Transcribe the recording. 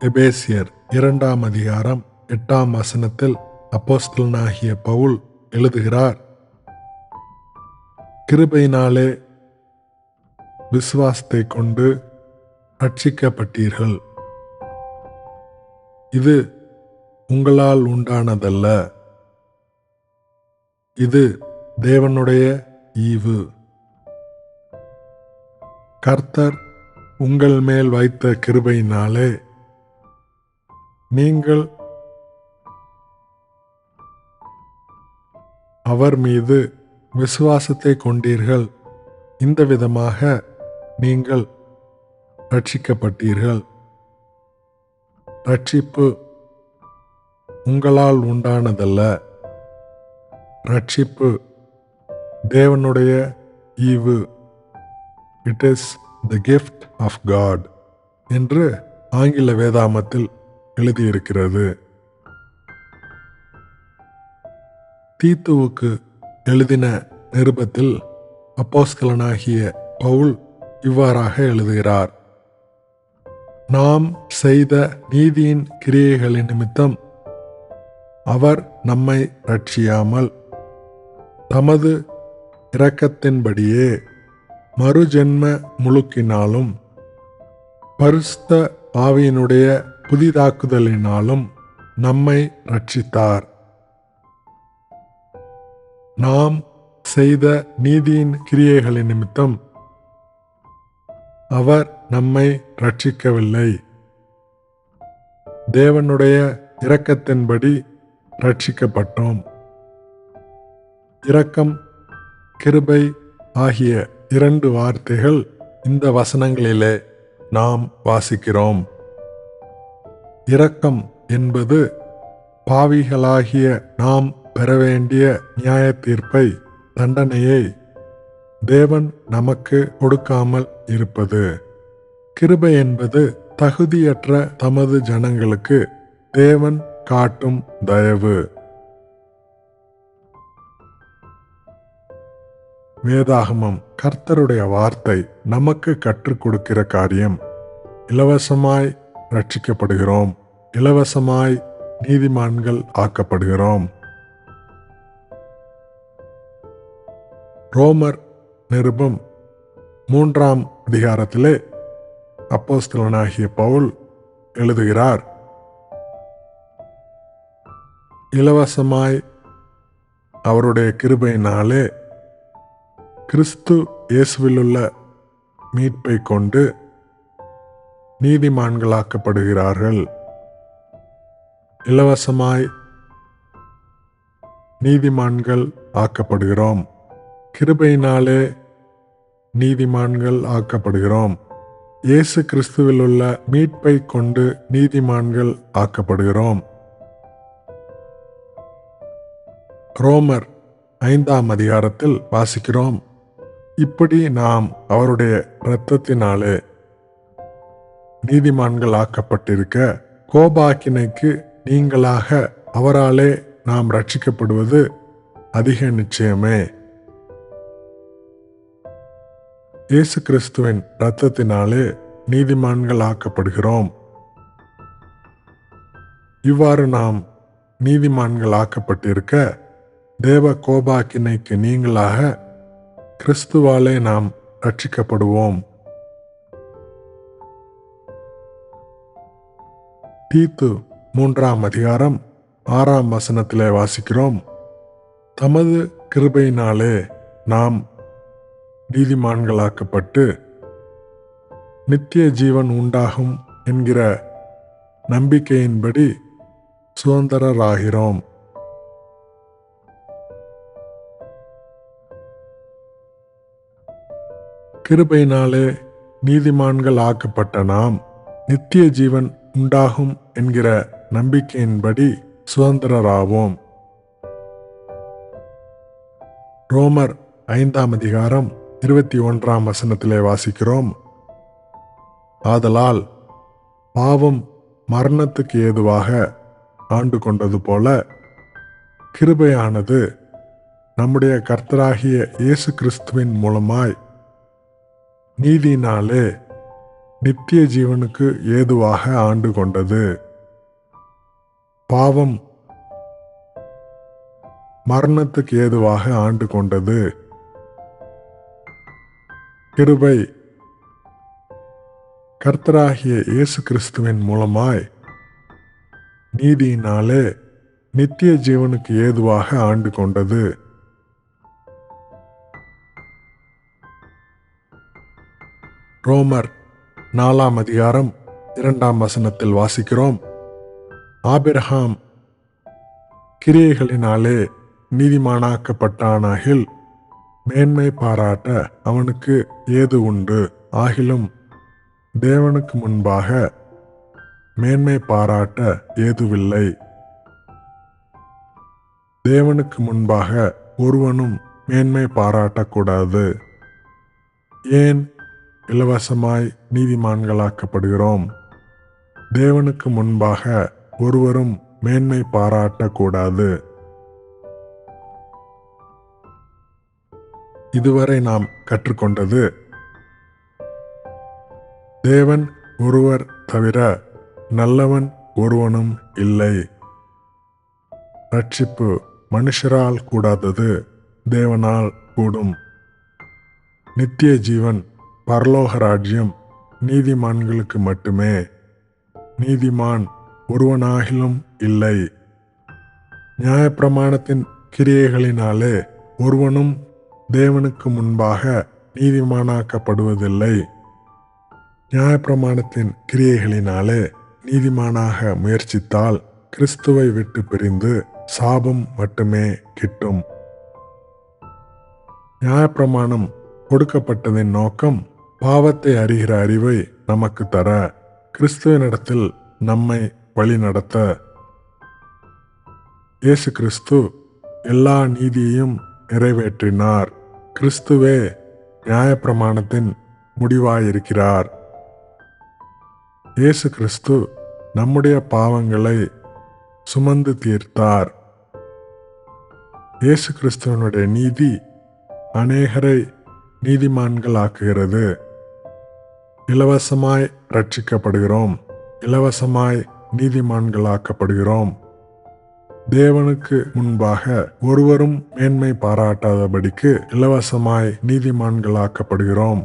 எபேசியர் 2ஆம் அதிகாரம் 8ஆம் வசனத்தில் அப்போஸ்தலனாகிய பவுல் எழுதுகிறார், கிருபையினாலே விசுவாசத்தை கொண்டு ரட்சிக்கப்பட்டீர்கள். இது உங்களால் உண்டானதல்ல, இது தேவனுடைய ஈவு. கர்த்தர் உங்கள் மேல் வைத்த கிருபையினாலே நீங்கள் அவர் மீது விசுவாசத்தை கொண்டீர்கள். இந்த விதமாக நீங்கள் ரட்சிக்கப்பட்டீர்கள். ரட்சிப்பு உங்களால் உண்டானதல்ல, ரட்சிப்பு தேவனுடைய ஈவு. It is the gift of God என்று ஆங்கில வேதாமத்தில் எழுதியிருக்கிறது. தீத்துவுக்கு எழுதின நிருபத்தில் அப்போஸ்தலனாகிய பவுல் இவ்வாறாக எழுதுகிறார், நாம் செய்த நீதியின் கிரியைகளின் நிமித்தம் அவர் நம்மை ரட்சியாமல் தமது இரக்கத்தின்படியே மறுஜென்ம முழுக்கினாலும் பரிசுத்த ஆவியினுடைய புதிதாக்குதலினாலும் நம்மை ரட்சித்தார். நாம் செய்த நீதியின் கிரியைகளின் நிமித்தம் அவர் நம்மை ரட்சிக்கவில்லை, தேவனுடைய இரக்கத்தின்படி ரட்சிக்கப்பட்டோம். இரக்கம், கிருபை ஆகிய 2 வார்த்தைகள் இந்த வசனங்களிலே நாம் வாசிக்கிறோம். இரக்கம் என்பது பாவிகளாகிய நாம் பெற வேண்டிய நியாய தீர்ப்பை, தண்டனையை தேவன் நமக்கு கொடுக்காமல் இருப்பது. கிருபை என்பது தகுதியற்ற தமது ஜனங்களுக்கு தேவன் காட்டும் தயவு. வேதாகமம் கர்த்தருடைய வார்த்தை நமக்கு கற்றுக் கொடுக்கிற காரியம். இலவசமாய் ரட்சிக்கப்படுகிறோம், இலவசமாய் நீதிமான்கள் ஆக்கப்படுகிறோம். ரோமர் நிருபம் 3ஆம் அதிகாரத்திலே அப்போஸ்தலனாகிய பவுல் எழுதுகிறார், இலவசமாய் அவருடைய கிருபையினாலே கிறிஸ்து இயேசுவிலுள்ள மீட்பை கொண்டு நீதிமான்களாக்கப்படுகிறார்கள். இலவசமாய் நீதிமான்கள் ஆக்கப்படுகிறோம், கிருபையினாலே நீதிமான்கள் ஆக்கப்படுகிறோம். இயேசு கிறிஸ்துவிலுள்ள மீட்பை கொண்டு நீதிமான்கள் ஆக்கப்படுகிறோம். ரோமர் 5ஆம் அதிகாரத்தில் வாசிக்கிறோம், இப்படி நாம் அவருடைய இரத்தத்தினாலே நீதிமான்கள் ஆக்கப்பட்டிருக்க, கோபாக்கினைக்கு நீங்களாக அவராலே நாம் ரட்சிக்கப்படுவது அதிக நிச்சயமே. இயேசு கிறிஸ்துவின் இரத்தத்தினாலே நீதிமான்கள் ஆக்கப்படுகிறோம். இவ்வாறு நாம் நீதிமான்கள் ஆக்கப்பட்டிருக்க, தேவ கோபாக்கினைக்கு நீங்களாக கிறிஸ்துவாலே நாம் ரட்சிக்கப்படுவோம். தீத்து 3ஆம் அதிகாரம் 6ஆம் வசனத்திலே வாசிக்கிறோம், தமது கிருபையினாலே நாம் நீதிமான்களாக்கப்பட்டு நித்திய ஜீவன் உண்டாகும் என்கிற நம்பிக்கையின்படி சுதந்திரராகிறோம். கிருபையினாலே நீதிமான்கள் ஆக்கப்பட்ட நாம் நித்திய ஜீவன் உண்டாகும் என்கிற நம்பிக்கையின்படி சுதந்திரராவோம். ரோமர் 5ஆம் அதிகாரம் 21ஆம் வசனத்திலே வாசிக்கிறோம், ஆதலால் பாவம் மரணத்துக்கு ஏதுவாக ஆண்டு கொண்டது போல கிருபையானது நம்முடைய கர்த்தராகிய இயேசு கிறிஸ்துவின் மூலமாய் நீதியினாலே நித்திய ஜீவனுக்கு ஏதுவாக ஆண்டு கொண்டது. பாவம் மரணத்துக்கு ஏதுவாக ஆண்டு கொண்டது. கிருபை கர்த்தராகிய இயேசு கிறிஸ்துவின் மூலமாய் நீதியினாலே நித்திய ஜீவனுக்கு ஏதுவாக ஆண்டு கொண்டது. ரோமர் 4 அதிகாரம் 2 வசனத்தில் வாசிக்கிறோம், ஆபிரகாம் கிரியைகளினாலே நீதிமானாக்கப்பட்டானாகில் மேன்மை பாராட்ட அவனுக்கு ஏது உண்டு. ஆகிலும் தேவனுக்கு முன்பாக மேன்மை பாராட்ட ஏதுவில்லை. தேவனுக்கு முன்பாக ஒருவனும் மேன்மை பாராட்டக்கூடாது. ஏன் இலவசமாய் நீதிமான்களாக்கப்படுகிறோம்? தேவனுக்கு முன்பாக ஒருவரும் மேன்மை பாராட்டக்கூடாது. இதுவரை நாம் கற்றுக்கொண்டது, தேவன் ஒருவர் தவிர நல்லவன் ஒருவனும் இல்லை. ரட்சிப்பு மனுஷரால் கூடாதது, தேவனால் கூடும். நித்திய ஜீவன் பரலோக ராஜ்யம் நீதிமான்களுக்கு மட்டுமே. நீதிமான் ஒருவனாகிலும் இல்லை. நியாயப்பிரமாணத்தின் கிரியைகளினாலே ஒருவனும் தேவனுக்கு முன்பாக நீதிமானாக்கப்படுவதில்லை. நியாயப்பிரமாணத்தின் கிரியைகளினாலே நீதிமானாக முயற்சித்தால் கிறிஸ்துவை விட்டு பிரிந்து சாபம் மட்டுமே கிட்டும். நியாயப்பிரமாணம் கொடுக்கப்பட்டதின் நோக்கம் பாவத்தை அறிகிற அறிவை நமக்கு தர, கிறிஸ்துவனிடத்தில் நம்மை வழிநடத்த. இயேசு கிறிஸ்து எல்லா நீதியையும் நிறைவேற்றினார். கிறிஸ்துவே நியாயப்பிரமாணத்தின் முடிவாயிருக்கிறார். இயேசு கிறிஸ்து நம்முடைய பாவங்களை சுமந்து தீர்த்தார். இயேசு கிறிஸ்துவனுடைய நீதி அநேகரை நீதிமான்களாக்குகிறது. இலவசமாய் ரட்சிக்கப்படுகிறோம். இலவசமாய் நீதிமான்களாக்கப்படுகிறோம். தேவனுக்கு முன்பாக ஒருவரும் மேன்மை பாராட்டாதபடிக்கு இலவசமாய் நீதிமான்களாக்கப்படுகிறோம்.